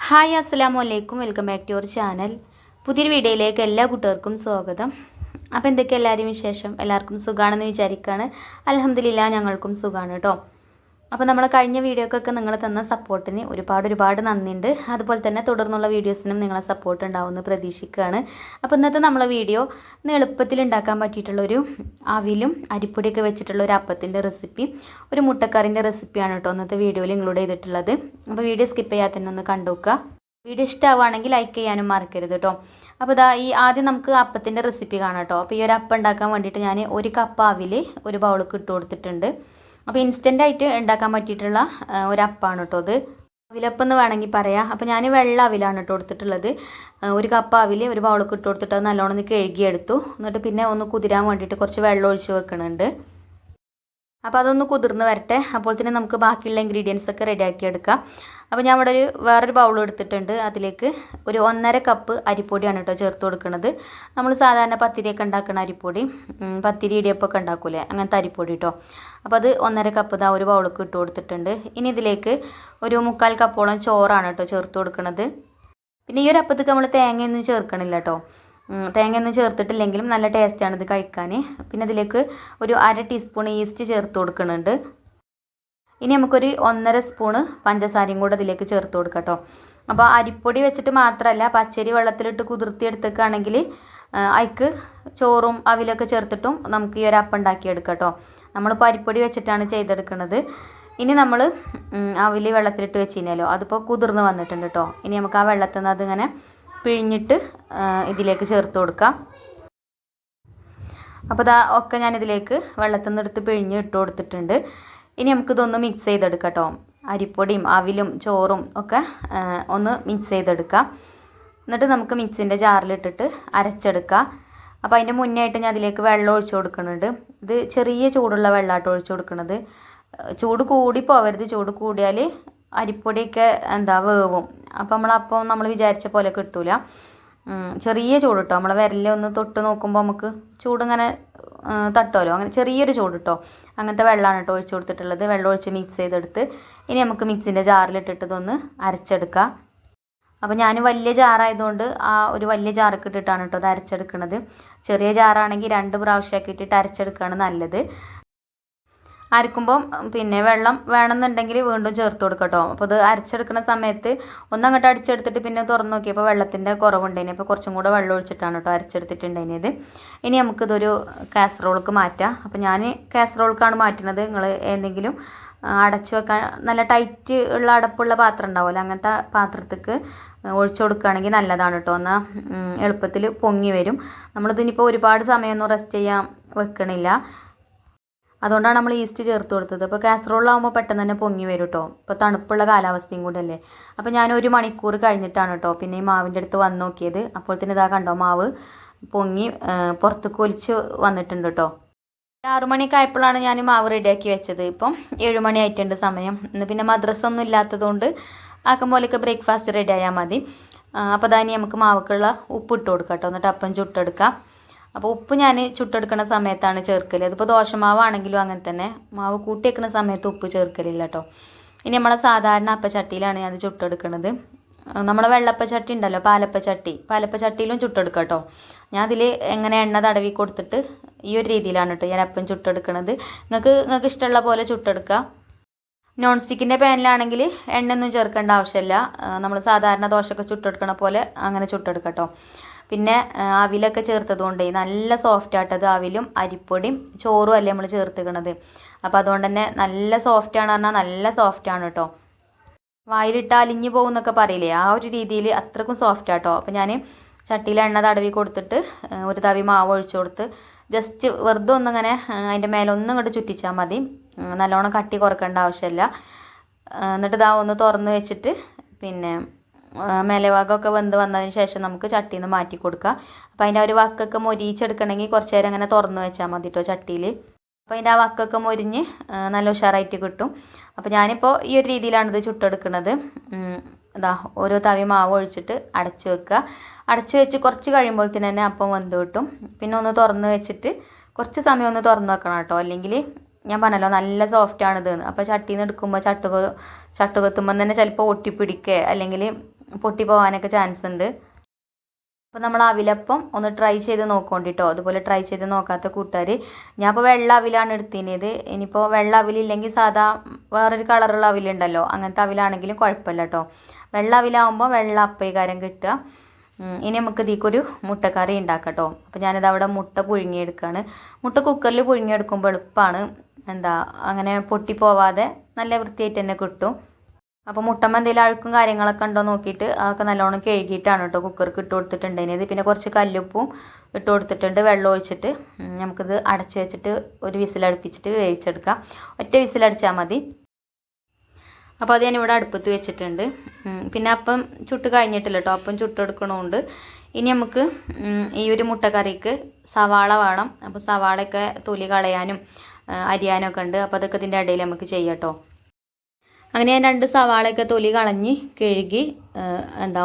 Hi അസ്സലാമു അലൈക്കും, welcome back to your channel. പുതിയൊരു വീഡിയോയിലേക്ക് എല്ലാ കൂട്ടുകാർക്കും സ്വാഗതം. അപ്പോൾ എന്തൊക്കെ എല്ലാവരും വിശേഷം? എല്ലാവർക്കും സുഖമാണെന്ന് വിചാരിക്കുകയാണ്. അൽഹംദുലില്ലാ ഞങ്ങൾക്കും സുഖമാണ് കേട്ടോ. അപ്പോൾ നമ്മൾ കഴിഞ്ഞ വീഡിയോക്കൊക്കെ നിങ്ങൾ തന്ന സപ്പോർട്ടിന് ഒരുപാട് നന്ദിയുണ്ട്. അതുപോലെ തന്നെ തുടർന്നുള്ള വീഡിയോസിനും നിങ്ങളെ സപ്പോർട്ട് ഉണ്ടാവുമെന്ന് പ്രതീക്ഷിക്കുകയാണ്. അപ്പോൾ ഇന്നത്തെ നമ്മളെ വീഡിയോ ഇന്ന് എളുപ്പത്തിൽ ഉണ്ടാക്കാൻ പറ്റിയിട്ടുള്ളൊരു അവിലും അരിപ്പൊടിയൊക്കെ വെച്ചിട്ടുള്ള ഒരു അപ്പത്തിൻ്റെ റെസിപ്പി, ഒരു മുട്ടക്കറിൻ്റെ റെസിപ്പിയാണ് കേട്ടോ ഇന്നത്തെ വീഡിയോയിൽ ഇൻക്ലൂഡ് ചെയ്തിട്ടുള്ളത്. അപ്പോൾ വീഡിയോ സ്കിപ്പ് ചെയ്യാതെ തന്നെ ഒന്ന് കണ്ടു നോക്കുക. വീഡിയോ ഇഷ്ടമാവുകയാണെങ്കിൽ ലൈക്ക് ചെയ്യാനും മറക്കരുത് കേട്ടോ. അപ്പോൾ ആദ്യം നമുക്ക് അപ്പത്തിൻ്റെ റെസിപ്പി കാണാം കേട്ടോ. അപ്പോൾ ഈ ഒരു അപ്പം ഉണ്ടാക്കാൻ വേണ്ടിയിട്ട് ഞാൻ ഒരു കപ്പ് അവിൽ ഒരു ബൗൾക്ക് ഇട്ട് കൊടുത്തിട്ടുണ്ട്. അപ്പോൾ ഇൻസ്റ്റൻ്റായിട്ട് ഉണ്ടാക്കാൻ പറ്റിയിട്ടുള്ള ഒരു അപ്പമാണ് കേട്ടോ അത്. അവിലപ്പം എന്ന് വേണമെങ്കിൽ പറയാം. അപ്പോൾ ഞാൻ വെള്ള അവിലാണ് ഇട്ട് കൊടുത്തിട്ടുള്ളത്. ഒരു കപ്പ് അവിൽ ഒരു ബൗൾക്ക് ഇട്ട് കൊടുത്തിട്ട് അത് നല്ലോണം ഒന്ന് കഴുകിയെടുത്തു. എന്നിട്ട് പിന്നെ ഒന്ന് കുതിരാൻ വേണ്ടിയിട്ട് കുറച്ച് വെള്ളം ഒഴിച്ച് വെക്കുന്നുണ്ട്. അപ്പോൾ അതൊന്ന് കുതിർന്ന് വരട്ടെ. അപ്പോൾ തന്നെ നമുക്ക് ബാക്കിയുള്ള ഇൻഗ്രീഡിയൻസ് ഒക്കെ റെഡിയാക്കി എടുക്കാം. അപ്പോൾ ഞാൻ ഇവിടെ വേറൊരു ബൗൾ എടുത്തിട്ടുണ്ട്. അതിലേക്ക് ഒരു 1.5 കപ്പ് അരിപ്പൊടിയാണ് കേട്ടോ ചേർത്ത് കൊടുക്കുന്നത്. നമ്മൾ സാധാരണ പത്തിരിയൊക്കെ ഉണ്ടാക്കുന്ന അരിപ്പൊടി, പത്തിരി ഇടിയപ്പമൊക്കെ ഉണ്ടാക്കൂലേ, അങ്ങനത്തെ അരിപ്പൊടി കേട്ടോ. അപ്പോൾ അത് 1.5 കപ്പ് ഒരു ബൗൾക്ക് ഇട്ട് കൊടുത്തിട്ടുണ്ട്. ഇനി ഇതിലേക്ക് ഒരു 3/4 കപ്പോളം ചോറാണ് കേട്ടോ ചേർത്ത് കൊടുക്കുന്നത്. പിന്നെ ഈ ഒരു അപ്പത്തേക്ക് നമ്മൾ തേങ്ങയൊന്നും ചേർക്കണില്ല കേട്ടോ. തേങ്ങയൊന്നും ചേർത്തിട്ടില്ലെങ്കിലും നല്ല ടേസ്റ്റാണ് ഇത് കഴിക്കാൻ. പിന്നെ ഇതിലേക്ക് ഒരു 1/2 ടീസ്പൂൺ ഈസ്റ്റ് ചേർത്ത് കൊടുക്കുന്നുണ്ട്. ഇനി നമുക്കൊരു 1.5 സ്പൂണ് പഞ്ചസാരയും കൂടെ ഇതിലേക്ക് ചേർത്ത് കൊടുക്കാം കേട്ടോ. അപ്പോൾ അരിപ്പൊടി വെച്ചിട്ട് മാത്രമല്ല, പച്ചരി വെള്ളത്തിലിട്ട് കുതിർത്തിയെടുത്തേക്കാണെങ്കിൽ അതിക്ക് ചോറും അവിലൊക്കെ ചേർത്തിട്ടും നമുക്ക് ഈ ഒരു അപ്പം ഉണ്ടാക്കിയെടുക്കാം കേട്ടോ. നമ്മളിപ്പോൾ അരിപ്പൊടി വെച്ചിട്ടാണ് ചെയ്തെടുക്കുന്നത്. ഇനി നമ്മൾ അവിൽ വെള്ളത്തിലിട്ട് വെച്ച് കഴിഞ്ഞാലോ അതിപ്പോൾ കുതിർന്ന് വന്നിട്ടുണ്ട് കേട്ടോ. ഇനി നമുക്ക് ആ വെള്ളത്തിൽ നിന്ന് അതിങ്ങനെ പിഴിഞ്ഞിട്ട് ഇതിലേക്ക് ചേർത്ത് കൊടുക്കാം. അപ്പോൾ ഒക്കെ ഞാനിതിലേക്ക് വെള്ളത്തിൽ നിന്ന് എടുത്ത് പിഴിഞ്ഞ് ഇട്ട് കൊടുത്തിട്ടുണ്ട്. ഇനി നമുക്കിതൊന്ന് മിക്സ് ചെയ്തെടുക്കാം കേട്ടോ. അരിപ്പൊടിയും അവിലും ചോറും ഒക്കെ ഒന്ന് മിക്സ് ചെയ്തെടുക്കാം. എന്നിട്ട് നമുക്ക് മിക്സിൻ്റെ ജാറിലിട്ടിട്ട് അരച്ചെടുക്കാം. അപ്പോൾ അതിൻ്റെ മുന്നേ ആയിട്ട് ഞാൻ അതിലേക്ക് വെള്ളം ഒഴിച്ച് കൊടുക്കുന്നുണ്ട്. ഇത് ചെറിയ ചൂടുള്ള വെള്ളമായിട്ട് ഒഴിച്ച് കൊടുക്കുന്നത്. ചൂട് കൂടി പോവരുത്. ചൂട് കൂടിയാൽ അരിപ്പൊടിയൊക്കെ വേവും. അപ്പോൾ നമ്മൾ വിചാരിച്ച പോലെ കിട്ടൂല. ചെറിയ ചൂട് കേട്ടോ. നമ്മളെ വിരലൊന്ന് തൊട്ട് നോക്കുമ്പോൾ നമുക്ക് ചൂടിങ്ങനെ തട്ടുമല്ലോ, അങ്ങനെ ചെറിയൊരു ചൂട് കേട്ടോ. അങ്ങനത്തെ വെള്ളമാണ് കേട്ടോ ഒഴിച്ച് കൊടുത്തിട്ടുള്ളത്. വെള്ളം ഒഴിച്ച് മിക്സ് ചെയ്തെടുത്ത് ഇനി നമുക്ക് മിക്സിൻ്റെ ജാറിലിട്ടിട്ട് ഇതൊന്ന് അരച്ചെടുക്കാം. അപ്പോൾ ഞാൻ വലിയ ജാറായതുകൊണ്ട് ആ ഒരു വലിയ ജാറൊക്കെ ഇട്ടിട്ടാണ് കേട്ടോ അത് അരച്ചെടുക്കുന്നത്. ചെറിയ ജാറാണെങ്കിൽ 2 പ്രാവശ്യമൊക്കെ ഇട്ടിട്ട് അരച്ചെടുക്കുകയാണ് നല്ലത്. അരക്കുമ്പം പിന്നെ വെള്ളം വേണമെന്നുണ്ടെങ്കിൽ വീണ്ടും ചേർത്ത് കൊടുക്കാം കേട്ടോ. അപ്പോൾ ഇത് അരച്ചെടുക്കുന്ന സമയത്ത് ഒന്നങ്ങോട്ട് അടിച്ചെടുത്തിട്ട് പിന്നെ തുറന്ന് നോക്കിയപ്പോൾ വെള്ളത്തിൻ്റെ കുറവുണ്ടായിന്. അപ്പോൾ കുറച്ചും കൂടെ വെള്ളം ഒഴിച്ചിട്ടാണ് കേട്ടോ അരച്ചെടുത്തിട്ടുണ്ടായിരുന്നത്. ഇനി നമുക്കിതൊരു കാസറോൾക്ക് മാറ്റാം. അപ്പോൾ ഞാൻ കാസറോൾക്കാണ് മാറ്റുന്നത്. നിങ്ങൾ ഏതെങ്കിലും അടച്ചു വെക്കാൻ നല്ല ടൈറ്റ് ഉള്ള അടപ്പുള്ള പാത്രം ഉണ്ടാവുമല്ലോ, അങ്ങനത്തെ പാത്രത്തേക്ക് ഒഴിച്ചു കൊടുക്കുകയാണെങ്കിൽ നല്ലതാണ് കേട്ടോ. എന്നാൽ എളുപ്പത്തിൽ പൊങ്ങി വരും. നമ്മളിതിനിപ്പോൾ ഒരുപാട് സമയമൊന്നും റെസ്റ്റ് ചെയ്യാൻ വെക്കണില്ല. അതുകൊണ്ടാണ് നമ്മൾ ഈസ്റ്റ് ചേർത്ത് കൊടുത്തത്. അപ്പോൾ കാസറോളിലാവുമ്പോൾ പെട്ടെന്ന് തന്നെ പൊങ്ങി വരും കേട്ടോ. ഇപ്പോൾ തണുപ്പുള്ള കാലാവസ്ഥയും കൂടെ അല്ലേ. അപ്പോൾ ഞാൻ 1 മണിക്കൂർ കഴിഞ്ഞിട്ടാണ് കേട്ടോ പിന്നെ ഈ മാവിൻ്റെ അടുത്ത് വന്ന് നോക്കിയത്. അപ്പോൾ തന്നെ ഇതാ കണ്ടോ, മാവ് പൊങ്ങി പുറത്തേക്ക് ഒലിച്ച് വന്നിട്ടുണ്ട് കേട്ടോ. 6 മണിയൊക്കെ ആയപ്പോഴാണ് ഞാൻ മാവ് റെഡിയാക്കി വെച്ചത്. ഇപ്പം 7 മണി ആയിട്ടുണ്ട് സമയം. ഇന്ന് പിന്നെ മദ്രസ ഒന്നും ഇല്ലാത്തതുകൊണ്ട് ആക്കം പോലെയൊക്കെ ബ്രേക്ക്ഫാസ്റ്റ് റെഡി ആയാൽ മതി. അപ്പോൾ ഇനി നമുക്ക് മാവക്കുള്ള ഉപ്പ് ഇട്ട് കൊടുക്കാം കേട്ടോ. എന്നിട്ട് അപ്പം ചുട്ടെടുക്കാം. അപ്പോൾ ഉപ്പ് ഞാൻ ചുട്ടെടുക്കുന്ന സമയത്താണ് ചേർക്കൽ. അതിപ്പോൾ ദോശമാവാണെങ്കിലും അങ്ങനെ തന്നെ. മാവ് കൂട്ടി വെക്കുന്ന സമയത്ത് ഉപ്പ് ചേർക്കലില്ല കേട്ടോ. ഇനി നമ്മളെ സാധാരണ അപ്പച്ചട്ടിയിലാണ് ഞാൻ ചുട്ടെടുക്കുന്നത്. നമ്മളെ വെള്ളപ്പച്ചട്ടി ഉണ്ടല്ലോ, പാലപ്പച്ചട്ടിയിലും ചുട്ടെടുക്കാം കേട്ടോ. ഞാൻ അതിൽ എങ്ങനെ എണ്ണ തടവി കൊടുത്തിട്ട് ഈ ഒരു രീതിയിലാണ് കേട്ടോ ഞാൻ അപ്പം ചുട്ടെടുക്കുന്നത്. നിങ്ങൾക്ക് ഇഷ്ടമുള്ള പോലെ ചുട്ടെടുക്കുക. നോൺ സ്റ്റിക്കിൻ്റെ പാനിലാണെങ്കിൽ എണ്ണയൊന്നും ചേർക്കേണ്ട ആവശ്യമില്ല. നമ്മൾ സാധാരണ ദോശയൊക്കെ ചുട്ടെടുക്കണ പോലെ അങ്ങനെ ചുട്ടെടുക്കാം കേട്ടോ. പിന്നെ അവിലൊക്കെ ചേർത്തത് കൊണ്ടേ നല്ല സോഫ്റ്റ് ആയിട്ടത്. അവിലും അരിപ്പൊടിയും ചോറും അല്ലേ നമ്മൾ ചേർത്തിക്കണത്. അപ്പോൾ അതുകൊണ്ട് തന്നെ നല്ല സോഫ്റ്റാണ് പറഞ്ഞാൽ നല്ല സോഫ്റ്റാണ് കേട്ടോ. വായിലിട്ട് അലിഞ്ഞു പോകുന്നൊക്കെ പറയില്ലേ, ആ ഒരു രീതിയിൽ അത്രക്കും സോഫ്റ്റ് ആട്ടോ. അപ്പോൾ ഞാൻ ചട്ടിയിൽ എണ്ണ തടവി കൊടുത്തിട്ട് ഒരു തവി മാവ് ഒഴിച്ചു കൊടുത്ത് ജസ്റ്റ് വെറുതെ ഒന്നിങ്ങനെ അതിൻ്റെ മേലെ ഒന്നും ഇങ്ങോട്ട് ചുറ്റിച്ചാൽ മതി. നല്ലോണം കട്ടി കുറക്കേണ്ട ആവശ്യമില്ല. എന്നിട്ട് ഒന്ന് തുറന്ന് വെച്ചിട്ട് പിന്നെ മേലെ ഭാഗമൊക്കെ വെന്ത് വന്നതിന് ശേഷം നമുക്ക് ചട്ടിയിൽ നിന്ന് മാറ്റി കൊടുക്കാം. അപ്പോൾ അതിൻ്റെ ഒരു വക്കൊക്കെ മൊരിയിച്ചെടുക്കണമെങ്കിൽ കുറച്ച് നേരം അങ്ങനെ തുറന്ന് വെച്ചാൽ മതി കേട്ടോ ചട്ടിയിൽ. അപ്പോൾ അതിൻ്റെ ആ വക്കൊക്കെ മൊരിഞ്ഞ് നല്ല ഉഷാറായിട്ട് കിട്ടും. അപ്പോൾ ഞാനിപ്പോൾ ഈ ഒരു രീതിയിലാണിത് ചുട്ടെടുക്കുന്നത്. ഓരോ തവി മാവ് ഒഴിച്ചിട്ട് അടച്ചു വെക്കുക. അടച്ചു വെച്ച് കുറച്ച് കഴിയുമ്പോൾ തന്നെ അപ്പം വെന്ത് കിട്ടും. പിന്നെ ഒന്ന് തുറന്ന് വെച്ചിട്ട് കുറച്ച് സമയം ഒന്ന് തുറന്ന് വെക്കണം കേട്ടോ. അല്ലെങ്കിൽ ഞാൻ പറഞ്ഞല്ലോ നല്ല സോഫ്റ്റാണിത്. അപ്പോൾ ചട്ടിയിൽ നിന്ന് എടുക്കുമ്പോൾ ചട്ടുകൊത്തുമ്പോൾ തന്നെ ചിലപ്പോൾ ഒട്ടിപ്പിടിക്കുക അല്ലെങ്കിൽ പൊട്ടി പോകാനൊക്കെ ചാൻസ് ഉണ്ട്. അപ്പോൾ നമ്മൾ അവിലപ്പം ഒന്ന് ട്രൈ ചെയ്ത് നോക്കോണ്ടിട്ടോ. അതുപോലെ ട്രൈ ചെയ്ത് നോക്കാത്ത കൂട്ടുകാർ, ഞാൻ ഇപ്പോൾ വെള്ള അവിലാണ് എടുത്തിരുന്നത്. ഇനിയിപ്പോൾ വെള്ള അവിലില്ലെങ്കിൽ സാധാ വേറൊരു കളറുള്ള അവിലുണ്ടല്ലോ, അങ്ങനത്തെ അവിലാണെങ്കിലും കുഴപ്പമില്ല കേട്ടോ. വെള്ള അവിലാവുമ്പോൾ വെള്ള അപ്പൈകാരം കിട്ടുക. ഇനി നമുക്ക് ഇതിക്കൊരു മുട്ടക്കറി ഉണ്ടാക്കാം കേട്ടോ. അപ്പോൾ ഞാനിത് അവിടെ മുട്ട പുഴുങ്ങിയെടുക്കുകയാണ്. മുട്ട കുക്കറിൽ പുഴുങ്ങിയെടുക്കുമ്പോൾ എളുപ്പമാണ്, അങ്ങനെ പൊട്ടിപ്പോവാതെ നല്ല വൃത്തിയായിട്ട് തന്നെ കിട്ടും. അപ്പോൾ മുട്ടമ്മ എന്തെങ്കിലും അഴുക്കും കാര്യങ്ങളൊക്കെ ഉണ്ടോ നോക്കിയിട്ട് അതൊക്കെ നല്ലോണം കഴുകിയിട്ടാണ് കേട്ടോ കുക്കർക്ക് ഇട്ട് കൊടുത്തിട്ടുണ്ടായിരുന്നത്. പിന്നെ കുറച്ച് കല്ലുപ്പും ഇട്ട് കൊടുത്തിട്ടുണ്ട്. വെള്ളം ഒഴിച്ചിട്ട് നമുക്കിത് അടച്ച് വെച്ചിട്ട് ഒരു വിസിലടുപ്പിച്ചിട്ട് വേവിച്ചെടുക്കാം. ഒറ്റ വിസിലടിച്ചാൽ മതി. അപ്പോൾ അത് ഞാനിവിടെ അടുപ്പത്ത് വെച്ചിട്ടുണ്ട്. പിന്നെ അപ്പം ചുട്ട് കഴിഞ്ഞിട്ടില്ല കേട്ടോ, അപ്പം ചുട്ടെടുക്കണമുണ്ട്. ഇനി നമുക്ക് ഈ ഒരു മുട്ടക്കറിക്ക് സവാള വേണം. അപ്പോൾ സവാളയൊക്കെ തൊലി കളയാനും അരിയാനൊക്കെ ഉണ്ട്. അപ്പോൾ അതൊക്കെ ഇതിൻ്റെ ഇടയിൽ നമുക്ക് ചെയ്യാം കേട്ടോ. അങ്ങനെ ഞാൻ 2 സവാളയൊക്കെ തൊലി കളഞ്ഞ് കഴുകി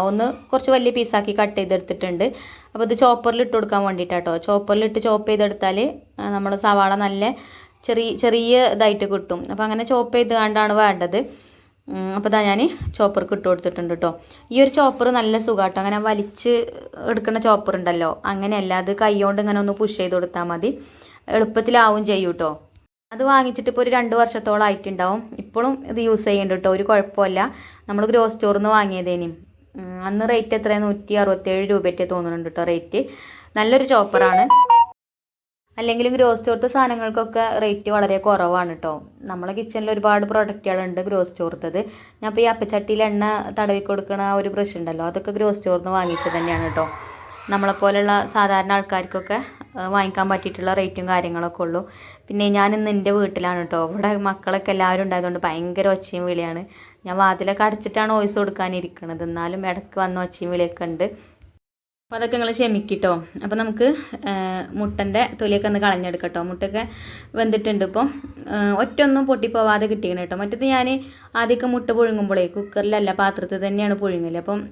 ഒന്ന് കുറച്ച് വലിയ പീസാക്കി കട്ട് ചെയ്തെടുത്തിട്ടുണ്ട്. അപ്പോൾ ഇത് ചോപ്പറിൽ ഇട്ട് കൊടുക്കാൻ വേണ്ടിയിട്ടാണ് കേട്ടോ. ചോപ്പറിലിട്ട് ചോപ്പ് ചെയ്തെടുത്താൽ നമ്മൾ സവാള നല്ല ചെറിയ ഇതായിട്ട് കിട്ടും. അപ്പോൾ അങ്ങനെ ചോപ്പ് ചെയ്ത് കണ്ടാണ് വേണ്ടത്. അപ്പോൾ ഇതാ ഞാൻ ചോപ്പർക്ക് ഇട്ട് കൊടുത്തിട്ടുണ്ട് കേട്ടോ. ഈ ഒരു ചോപ്പർ നല്ല സുഖമാട്ടോ, അങ്ങനെ വലിച്ച് എടുക്കുന്ന ചോപ്പർ ഉണ്ടല്ലോ, അങ്ങനെയല്ല, അത് കൈകൊണ്ട് ഇങ്ങനെ ഒന്ന് പുഷ് ചെയ്ത് കൊടുത്താൽ മതി, എളുപ്പത്തിലാവും ചെയ്യും കേട്ടോ. അത് വാങ്ങിച്ചിട്ട് ഇപ്പോൾ ഒരു 2 വർഷത്തോളം ആയിട്ടുണ്ടാവും. ഇപ്പോഴും ഇത് യൂസ് ചെയ്യുന്നുണ്ട് കേട്ടോ, ഒരു കുഴപ്പമില്ല. നമ്മൾ ഗ്രോസ് സ്റ്റോറിൽ നിന്ന് വാങ്ങിയതേനും. അന്ന് റേറ്റ് എത്രയാണ്, 167 രൂപയ്ക്ക് തോന്നുന്നുണ്ട് കേട്ടോ റേറ്റ്. നല്ലൊരു ചോപ്പറാണ്. അല്ലെങ്കിലും ഗ്രോസ് സ്റ്റോറത്തെ സാധനങ്ങൾക്കൊക്കെ റേറ്റ് വളരെ കുറവാണ് കേട്ടോ. നമ്മളെ കിച്ചണിൽ ഒരുപാട് പ്രൊഡക്റ്റുകളുണ്ട് ഗ്രോസ് സ്റ്റോറത്തത്. ഞാൻ ഇപ്പോൾ ഈ അപ്പച്ചട്ടിയിൽ എണ്ണ തടവി കൊടുക്കണ ഒരു ബ്രഷ് ഉണ്ടല്ലോ, അതൊക്കെ ഗ്രോസ് സ്റ്റോറിൽ നിന്ന് വാങ്ങിച്ചത് തന്നെയാണ് കേട്ടോ. നമ്മളെപ്പോലെയുള്ള സാധാരണ ആൾക്കാർക്കൊക്കെ വാങ്ങിക്കാൻ പറ്റിയിട്ടുള്ള റേറ്റും കാര്യങ്ങളൊക്കെ ഉള്ളൂ. പിന്നെ ഞാനിന്ന് എൻ്റെ വീട്ടിലാണ് കേട്ടോ. ഇവിടെ മക്കളൊക്കെ എല്ലാവരും ഉണ്ടായതുകൊണ്ട് ഭയങ്കര ഒച്ചയും വിളിയാണ്. ഞാൻ വാതിലൊക്കെ അടച്ചിട്ടാണ് വോയിസ് കൊടുക്കാനിരിക്കുന്നത്, എന്നാലും ഇടയ്ക്ക് വന്ന ഒച്ചയും വിളിയൊക്കെ ഉണ്ട്. അപ്പോൾ അതൊക്കെ നിങ്ങൾ ക്ഷമിക്കിട്ടോ. അപ്പോൾ നമുക്ക് മുട്ടൻ്റെ തൊലിയൊക്കെ ഒന്ന് കളഞ്ഞെടുക്കട്ടോ. മുട്ടയൊക്കെ വെന്തിട്ടുണ്ട്. ഇപ്പം ഒറ്റൊന്നും പൊട്ടിപ്പോവാതെ കിട്ടിക്കണം കേട്ടോ. മറ്റത് ഞാൻ ആദ്യമൊക്കെ മുട്ട പുഴുങ്ങുമ്പോഴേ കുക്കറിലല്ല പാത്രത്തിൽ തന്നെയാണ് പുഴുങ്ങല്. അപ്പം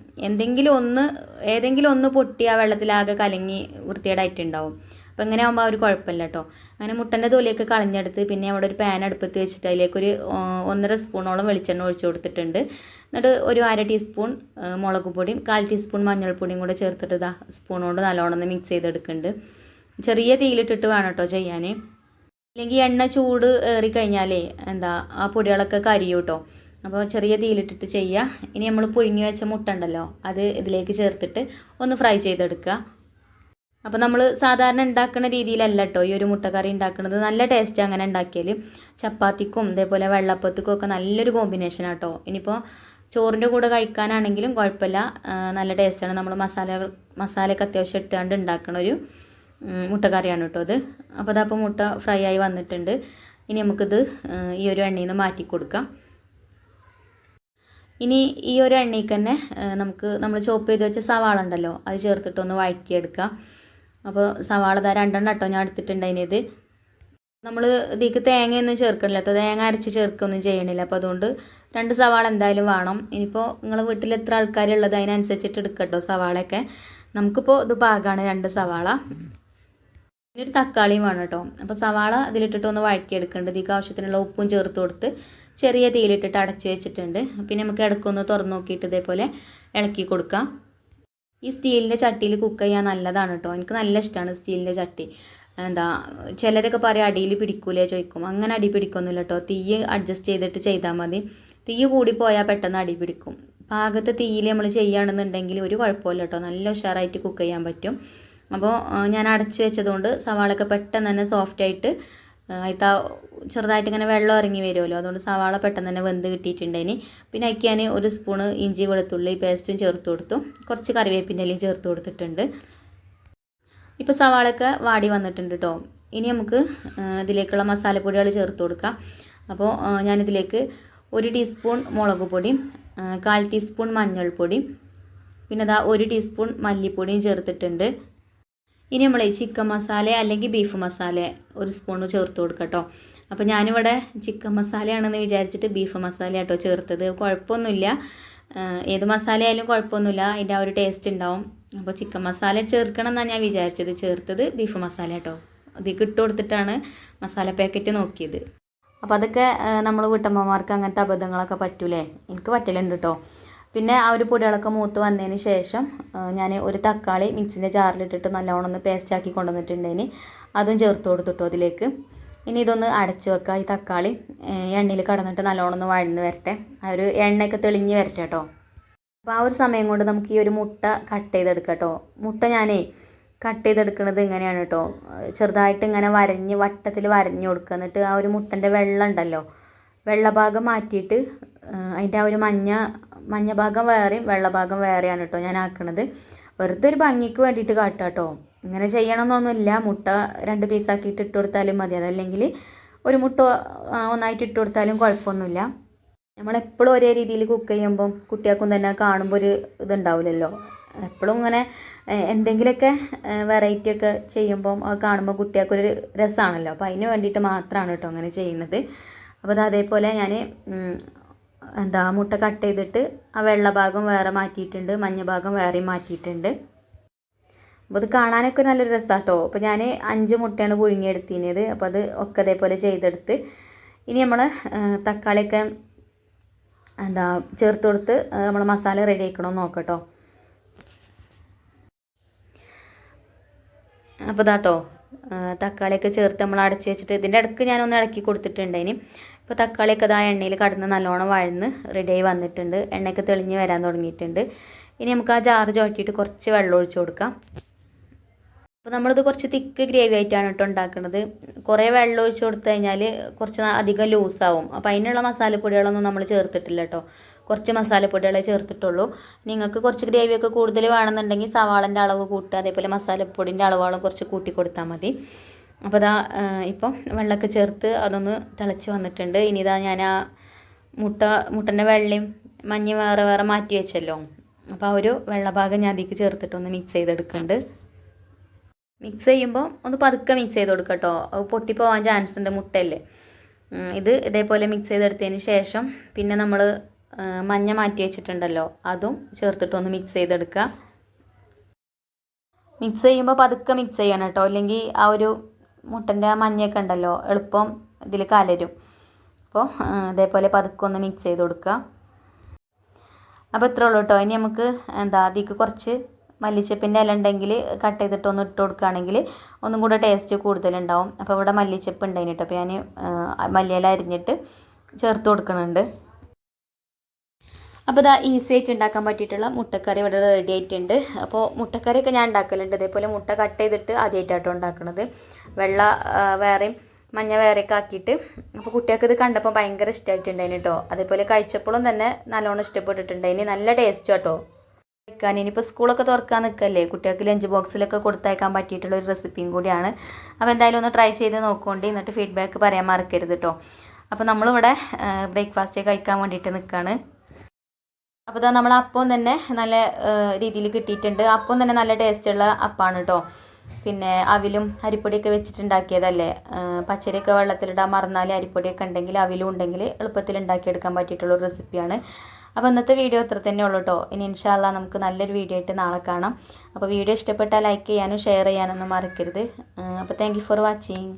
ഏതെങ്കിലും ഒന്ന് പൊട്ടി ആ വെള്ളത്തിലാകെ കലങ്ങി വൃത്തികേടായിട്ടുണ്ടാവും. അപ്പോൾ ഇങ്ങനെ ആകുമ്പോൾ ഒരു കുഴപ്പമില്ല കേട്ടോ. അങ്ങനെ മുട്ടൻ്റെ തൊലിയൊക്കെ കളഞ്ഞെടുത്ത് പിന്നെ അവിടെ ഒരു പാൻ അടുപ്പത്ത് വെച്ചിട്ട് അതിലേക്കൊരു 1.5 സ്പൂണോളം വെളിച്ചെണ്ണ ഒഴിച്ച് കൊടുത്തിട്ടുണ്ട്. എന്നിട്ട് ഒരു 1/2 ടീസ്പൂൺ മുളക് പൊടിയും 1/4 ടീസ്പൂൺ മഞ്ഞൾപ്പൊടിയും കൂടെ ചേർത്തിട്ട് സ്പൂൺ കൊണ്ട് നല്ലോണം ഒന്ന് മിക്സ് ചെയ്തെടുക്കുന്നുണ്ട്. ചെറിയ തീയിലിട്ടിട്ട് വേണം കേട്ടോ ചെയ്യാൻ, അല്ലെങ്കിൽ എണ്ണ ചൂട് ഏറിക്കഴിഞ്ഞാലേ ആ പൊടികളൊക്കെ കരിയും കേട്ടോ. അപ്പോൾ ചെറിയ തീയിലിട്ടിട്ട് ചെയ്യുക. ഇനി നമ്മൾ പുഴുങ്ങി വെച്ച മുട്ട ഉണ്ടല്ലോ, അത് ഇതിലേക്ക് ചേർത്തിട്ട് ഒന്ന് ഫ്രൈ ചെയ്തെടുക്കുക. അപ്പോൾ നമ്മൾ സാധാരണ ഉണ്ടാക്കുന്ന രീതിയിലല്ല കേട്ടോ ഈ ഒരു മുട്ടക്കറി ഉണ്ടാക്കുന്നത്. നല്ല ടേസ്റ്റ് അങ്ങനെ ഉണ്ടാക്കിയാൽ. ചപ്പാത്തിക്കും ഇതേപോലെ വെള്ളപ്പത്തിക്കും ഒക്കെ നല്ലൊരു കോമ്പിനേഷനാണ് കേട്ടോ. ഇനിയിപ്പോൾ ചോറിൻ്റെ കൂടെ കഴിക്കാനാണെങ്കിലും കുഴപ്പമില്ല, നല്ല ടേസ്റ്റാണ്. നമ്മൾ മസാലയൊക്കെ അത്യാവശ്യം ഇട്ടുകൊണ്ട് ഉണ്ടാക്കുന്ന ഒരു മുട്ടക്കറിയാണ് കേട്ടോ അത്. അപ്പോൾ അതപ്പോൾ മുട്ട ഫ്രൈ ആയി വന്നിട്ടുണ്ട്. ഇനി നമുക്കിത് ഈ ഒരു എണ്ണയിൽ നിന്ന് മാറ്റി കൊടുക്കാം. ഇനി ഈ ഒരു എണ്ണയ്ക്ക് തന്നെ നമ്മൾ ചോപ്പ് ചെയ്ത് വെച്ച സവാള ഉണ്ടല്ലോ, അത് ചേർത്തിട്ടൊന്ന് വഴറ്റിയെടുക്കാം. അപ്പോൾ സവാള 2 കേട്ടോ ഞാൻ എടുത്തിട്ടുണ്ടായിരുന്നത്. നമ്മൾ ഇതിലേക്ക് തേങ്ങയൊന്നും ചേർക്കണില്ല, തേങ്ങ അരച്ച് ചേർക്കുകയൊന്നും ചെയ്യണില്ല. അപ്പോൾ അതുകൊണ്ട് 2 സവാള എന്തായാലും വേണം. ഇനിയിപ്പോൾ നിങ്ങളുടെ വീട്ടിൽ എത്ര ആൾക്കാരുള്ളത് അതിനനുസരിച്ചിട്ട് എടുക്കട്ടോ സവാളയൊക്കെ. നമുക്കിപ്പോൾ ഇത് പാകമാണ് 2 സവാള. പിന്നെ ഒരു തക്കാളിയും വേണം കേട്ടോ. അപ്പോൾ സവാള ഇതിലിട്ടിട്ട് ഒന്ന് വഴറ്റിയെടുക്കേണ്ടത്. ഇതിലേക്ക് ആവശ്യത്തിനുള്ള ഉപ്പും ചേർത്ത് കൊടുത്ത് ചെറിയ തീയിലിട്ടിട്ട് അടച്ചു വെച്ചിട്ടുണ്ട്. പിന്നെ നമുക്ക് ഇടയ്ക്കൊന്ന് തുറന്ന് നോക്കിയിട്ട് ഇതേപോലെ ഇളക്കി കൊടുക്കാം. ഈ സ്റ്റീലിൻ്റെ ചട്ടിയിൽ കുക്ക് ചെയ്യാൻ നല്ലതാണ് കേട്ടോ. എനിക്ക് നല്ല ഇഷ്ടമാണ് സ്റ്റീലിൻ്റെ ചട്ടി. ചിലരൊക്കെ പറയും അടിയിൽ പിടിക്കൂലേ ചോദിക്കും. അങ്ങനെ അടി പിടിക്കൊന്നുമില്ല കേട്ടോ. തീ അഡ്ജസ്റ്റ് ചെയ്തിട്ട് ചെയ്താൽ മതി. തീ കൂടിപ്പോയാൽ പെട്ടെന്ന് അടി പിടിക്കും. പാകത്തെ തീയിൽ നമ്മൾ ചെയ്യുകയാണെന്നുണ്ടെങ്കിൽ ഒരു കുഴപ്പമില്ല കേട്ടോ, നല്ല ഉഷാറായിട്ട് കുക്ക് ചെയ്യാൻ പറ്റും. അപ്പോൾ ഞാൻ അടച്ച് വെച്ചതുകൊണ്ട് സവാളയൊക്കെ പെട്ടെന്ന് തന്നെ സോഫ്റ്റായിട്ട് ചെറുതായിട്ട് ഇങ്ങനെ വെള്ളം ഇറങ്ങി വരുമല്ലോ, അതുകൊണ്ട് സവാള പെട്ടെന്ന് തന്നെ വെന്ത് കിട്ടിയിട്ടുണ്ടേനി. പിന്നെ അതിക്ക് ഞാൻ 1 സ്പൂണ് ഇഞ്ചി വെളുത്തുള്ളി പേസ്റ്റും ചേർത്ത് കൊടുത്തു. കുറച്ച് കറിവേപ്പിൻ്റെ ഇലയും ചേർത്ത് കൊടുത്തിട്ടുണ്ട്. ഇപ്പോൾ സവാളയൊക്കെ വാടി വന്നിട്ടുണ്ട് കേട്ടോ. ഇനി നമുക്ക് ഇതിലേക്കുള്ള മസാലപ്പൊടികൾ ചേർത്ത് കൊടുക്കാം. അപ്പോൾ ഞാനിതിലേക്ക് 1 ടീസ്പൂൺ മുളക് പൊടിയും 1/4 ടീസ്പൂൺ മഞ്ഞൾപ്പൊടിയും പിന്നെ 1 ടീസ്പൂൺ മല്ലിപ്പൊടിയും ചേർത്തിട്ടുണ്ട്. ഇനി നമ്മൾ ചിക്കൻ മസാല അല്ലെങ്കിൽ ബീഫ് മസാല 1 സ്പൂൺ ചേർത്ത് കൊടുക്കാം കേട്ടോ. അപ്പോൾ ഞാനിവിടെ ചിക്കൻ മസാലയാണെന്ന് വിചാരിച്ചിട്ട് ബീഫ് മസാല കേട്ടോ ചേർത്തത്. കുഴപ്പമൊന്നുമില്ല, ഏത് മസാല ആയാലും കുഴപ്പമൊന്നുമില്ല, അതിൻ്റെ ആ ഒരു ടേസ്റ്റ് ഉണ്ടാവും. അപ്പോൾ ചിക്കൻ മസാല ചേർക്കണം എന്നാണ് ഞാൻ വിചാരിച്ചത്, ചേർത്തത് ബീഫ് മസാല കേട്ടോ. ഇതിലേക്ക് ഇട്ട് കൊടുത്തിട്ടാണ് മസാല പാക്കറ്റ് നോക്കിയത്. അപ്പോൾ അതൊക്കെ നമ്മൾ വീട്ടമ്മമാർക്ക് അങ്ങനത്തെ അബദ്ധങ്ങളൊക്കെ പറ്റൂലേ, എനിക്ക് പറ്റലുണ്ട് കേട്ടോ. പിന്നെ ആ ഒരു പൊടികളൊക്കെ മൂത്ത് വന്നതിന് ശേഷം ഞാൻ ഒരു തക്കാളി മിക്സിൻ്റെ ജാറിലിട്ടിട്ട് നല്ലോണം ഒന്ന് പേസ്റ്റാക്കി കൊണ്ടുവന്നിട്ടുണ്ടേന് അതും ചേർത്ത് കൊടുത്തിട്ടു അതിലേക്ക്. ഇനി ഇതൊന്ന് അടച്ചു വെക്കുക. ഈ തക്കാളി എണ്ണയിൽ കടന്നിട്ട് നല്ലോണം ഒന്ന് വഴന്ന് വരട്ടെ, ആ ഒരു എണ്ണയൊക്കെ തെളിഞ്ഞ് വരട്ടെ കേട്ടോ. അപ്പോൾ ആ ഒരു സമയം കൊണ്ട് നമുക്ക് ഈ ഒരു മുട്ട കട്ട് ചെയ്തെടുക്കാം കേട്ടോ. മുട്ട ഞാനേ കട്ട് ചെയ്തെടുക്കുന്നത് ഇങ്ങനെയാണ് കേട്ടോ. ചെറുതായിട്ട് ഇങ്ങനെ വട്ടത്തിൽ വരഞ്ഞ് കൊടുക്കുക. എന്നിട്ട് ആ ഒരു മുട്ടൻ്റെ വെള്ളം ഉണ്ടല്ലോ, വെള്ള ഭാഗം മാറ്റിയിട്ട് അതിൻ്റെ ആ ഒരു മഞ്ഞ ഭാഗം വേറെയും വെള്ള ഭാഗം വേറെയാണ് കേട്ടോ ഞാൻ ആക്കണത്. വെറുതെ ഒരു ഭംഗിക്ക് വേണ്ടിയിട്ട് കാട്ടുക കേട്ടോ. ഇങ്ങനെ ചെയ്യണമെന്നൊന്നുമില്ല. മുട്ട 2 പീസാക്കിയിട്ട് ഇട്ട് കൊടുത്താലും മതി. അതല്ലെങ്കിൽ ഒരു മുട്ട ഒന്നായിട്ട് ഇട്ട് കൊടുത്താലും കുഴപ്പമൊന്നുമില്ല. നമ്മളെപ്പോഴും ഒരേ രീതിയിൽ കുക്ക് ചെയ്യുമ്പം കുട്ടികൾക്കും തന്നെ കാണുമ്പോൾ ഒരു ഇതുണ്ടാവില്ലല്ലോ. എപ്പോഴും ഇങ്ങനെ എന്തെങ്കിലുമൊക്കെ വെറൈറ്റി ഒക്കെ ചെയ്യുമ്പം അത് കാണുമ്പോൾ കുട്ടികൾക്കൊരു രസമാണല്ലോ. അപ്പോൾ അതിന് വേണ്ടിയിട്ട് മാത്രമാണ് കേട്ടോ അങ്ങനെ ചെയ്യുന്നത്. അപ്പോൾ അതേപോലെ ഞാൻ മുട്ട കട്ട് ചെയ്തിട്ട് ആ വെള്ള ഭാഗം വേറെ മാറ്റിയിട്ടുണ്ട്, മഞ്ഞ ഭാഗം വേറെയും മാറ്റിയിട്ടുണ്ട്. അപ്പോൾ അത് കാണാനൊക്കെ നല്ലൊരു രസമാണ് കേട്ടോ. അപ്പോൾ ഞാൻ 5 മുട്ടയാണ് പുഴുങ്ങിയെടുത്തിനത്. അപ്പോൾ അത് ഒക്കെ അതേപോലെ ചെയ്തെടുത്ത് ഇനി നമ്മൾ തക്കാളിയൊക്കെ ചേർത്ത് കൊടുത്ത് നമ്മൾ മസാല റെഡി ആക്കണമെന്ന് നോക്കട്ടോ. അപ്പോൾ ഇതാട്ടോ തക്കാളിയൊക്കെ ചേർത്ത് നമ്മൾ അടച്ച് വെച്ചിട്ട് ഇതിൻ്റെ ഇടയ്ക്ക് ഞാനൊന്ന് ഇളക്കി കൊടുത്തിട്ടുണ്ട്. ഇനി ഇപ്പോൾ തക്കാളിയൊക്കെ ആ എണ്ണയിൽ കടന്ന് നല്ലോണം വഴന്ന് റെഡിയായി വന്നിട്ടുണ്ട്. എണ്ണയൊക്കെ തെളിഞ്ഞ് വരാൻ തുടങ്ങിയിട്ടുണ്ട്. ഇനി നമുക്ക് ആ ജാറ് ചുവട്ടിയിട്ട് കുറച്ച് വെള്ളം ഒഴിച്ച് കൊടുക്കാം. അപ്പോൾ നമ്മളിത് കുറച്ച് തിക്ക് ഗ്രേവി ആയിട്ടാണ് കേട്ടോ ഉണ്ടാക്കുന്നത്. കുറേ വെള്ളം ഒഴിച്ച് കൊടുത്തു കഴിഞ്ഞാൽ കുറച്ച് അധികം ലൂസാവും. അപ്പോൾ അതിനുള്ള മസാലപ്പൊടികളൊന്നും നമ്മൾ ചേർത്തിട്ടില്ല കേട്ടോ. കുറച്ച് മസാലപ്പൊടികളെ ചേർത്തിട്ടുള്ളൂ. നിങ്ങൾക്ക് കുറച്ച് ഗ്രേവിയൊക്കെ കൂടുതൽ വേണമെന്നുണ്ടെങ്കിൽ സവാളൻ്റെ അളവ് കൂട്ടുക, അതേപോലെ മസാലപ്പൊടിൻ്റെ അളവുകളും കുറച്ച് കൂട്ടി കൊടുത്താൽ മതി. അപ്പോൾ ഇപ്പം വെള്ളമൊക്കെ ചേർത്ത് അതൊന്ന് തിളച്ച് വന്നിട്ടുണ്ട്. ഇനി ഞാൻ ആ മുട്ടൻ്റെ വെള്ളയും മഞ്ഞയും വേറെ മാറ്റി വെച്ചല്ലോ. അപ്പോൾ ആ ഒരു വെള്ളഭാഗം ഞാൻ അതിലേക്ക് ചേർത്തിട്ടൊന്ന് മിക്സ് ചെയ്തെടുക്കുന്നുണ്ട്. മിക്സ് ചെയ്യുമ്പോൾ ഒന്ന് പതുക്കെ മിക്സ് ചെയ്ത് കൊടുക്കുക കേട്ടോ. അത് പൊട്ടിപ്പോവാൻ ചാൻസ് ഉണ്ട്, മുട്ടയല്ലേ. ഇതേപോലെ മിക്സ് ചെയ്തെടുത്തതിന് ശേഷം പിന്നെ നമ്മൾ മഞ്ഞ മാറ്റി വെച്ചിട്ടുണ്ടല്ലോ അതും ചേർത്തിട്ടൊന്ന് മിക്സ് ചെയ്തെടുക്കുക. മിക്സ് ചെയ്യുമ്പോൾ പതുക്കെ മിക്സ് ചെയ്യണം കേട്ടോ, അല്ലെങ്കിൽ ആ ഒരു മുട്ടൻ്റെ ആ മഞ്ഞയൊക്കെ ഉണ്ടല്ലോ എളുപ്പം ഇതിൽ കലരും. അപ്പോൾ ഇതേപോലെ പതുക്കെ ഒന്ന് മിക്സ് ചെയ്ത് കൊടുക്കുക. അപ്പോൾ ഇത്രേ ഉള്ളൂ കേട്ടോ. ഇനി നമുക്ക് അതിലേക്ക് കുറച്ച് മല്ലിച്ചപ്പിൻ്റെ ഇല ഉണ്ടെങ്കിൽ കട്ട് ചെയ്തിട്ട് ഒന്ന് ഇട്ട് കൊടുക്കുകയാണെങ്കിൽ ഒന്നും കൂടെ ടേസ്റ്റ് കൂടുതലുണ്ടാവും. അപ്പോൾ ഇവിടെ മല്ലിച്ചപ്പ് ഉണ്ടായിന് കേട്ടോ. അപ്പോൾ ഞാൻ മല്ലിയില അരിഞ്ഞിട്ട് ചേർത്ത് കൊടുക്കുന്നുണ്ട്. അപ്പോൾ ഈസി ആയിട്ട് ഉണ്ടാക്കാൻ പറ്റിയിട്ടുള്ള മുട്ടക്കറി ഇവിടെ റെഡി ആയിട്ടുണ്ട്. അപ്പോൾ മുട്ടക്കറിയൊക്കെ ഞാൻ ഉണ്ടാക്കലുണ്ട്. ഇതേപോലെ മുട്ട കട്ട് ചെയ്തിട്ട് ആദ്യമായിട്ടാട്ടോ ഉണ്ടാക്കുന്നത്. വെള്ള വേറെയും മഞ്ഞ വേറെയൊക്കെ ആക്കിയിട്ട്. അപ്പോൾ കുട്ടികൾക്ക് ഇത് കണ്ടപ്പോൾ ഭയങ്കര ഇഷ്ടമായിട്ടുണ്ടായിന് കേട്ടോ. അതേപോലെ കഴിച്ചപ്പോഴും തന്നെ നല്ലോണം ഇഷ്ടപ്പെട്ടിട്ടുണ്ടായിന്. നല്ല ടേസ്റ്റ് കേട്ടോ കഴിക്കാൻ. ഇനിയിപ്പോൾ സ്കൂളൊക്കെ തുറക്കാൻ നിൽക്കല്ലേ, കുട്ടികൾക്ക് ലഞ്ച് ബോക്സിലൊക്കെ കൊടുത്തയക്കാൻ പറ്റിയിട്ടുള്ള ഒരു റെസിപ്പിയും കൂടിയാണ്. അപ്പോൾ എന്തായാലും ഒന്ന് ട്രൈ ചെയ്ത് നോക്കുകൊണ്ട് എന്നിട്ട് ഫീഡ്ബാക്ക് പറയാൻ മറക്കരുത് കേട്ടോ. അപ്പോൾ നമ്മളിവിടെ ബ്രേക്ക്ഫാസ്റ്റ് കഴിക്കാൻ വേണ്ടിയിട്ട് നിൽക്കുകയാണ്. അപ്പോൾ നമ്മൾ അപ്പം തന്നെ നല്ല രീതിയിൽ കിട്ടിയിട്ടുണ്ട്. അപ്പം തന്നെ നല്ല ടേസ്റ്റുള്ള അപ്പമാണ് കേട്ടോ. പിന്നെ അവിലും അരിപ്പൊടിയൊക്കെ വെച്ചിട്ടുണ്ടാക്കിയതല്ലേ. പച്ചരിയൊക്കെ വെള്ളത്തിലിടാൻ മറന്നാൽ അരിപ്പൊടിയൊക്കെ ഉണ്ടെങ്കിൽ അവിലും ഉണ്ടെങ്കിൽ എളുപ്പത്തിൽ ഉണ്ടാക്കിയെടുക്കാൻ പറ്റിയിട്ടുള്ളൊരു റെസിപ്പിയാണ്. അപ്പോൾ ഇന്നത്തെ വീഡിയോ ഇത്ര തന്നെ ഉള്ളൂ കേട്ടോ. ഇനി ഇൻഷാ അല്ലാ നമുക്ക് നല്ലൊരു വീഡിയോ ആയിട്ട് നാളെ കാണാം. അപ്പോൾ വീഡിയോ ഇഷ്ടപ്പെട്ടാൽ ലൈക്ക് ചെയ്യാനും ഷെയർ ചെയ്യാനൊന്നും മറക്കരുത്. അപ്പോൾ താങ്ക് യു ഫോർ വാച്ചിങ്.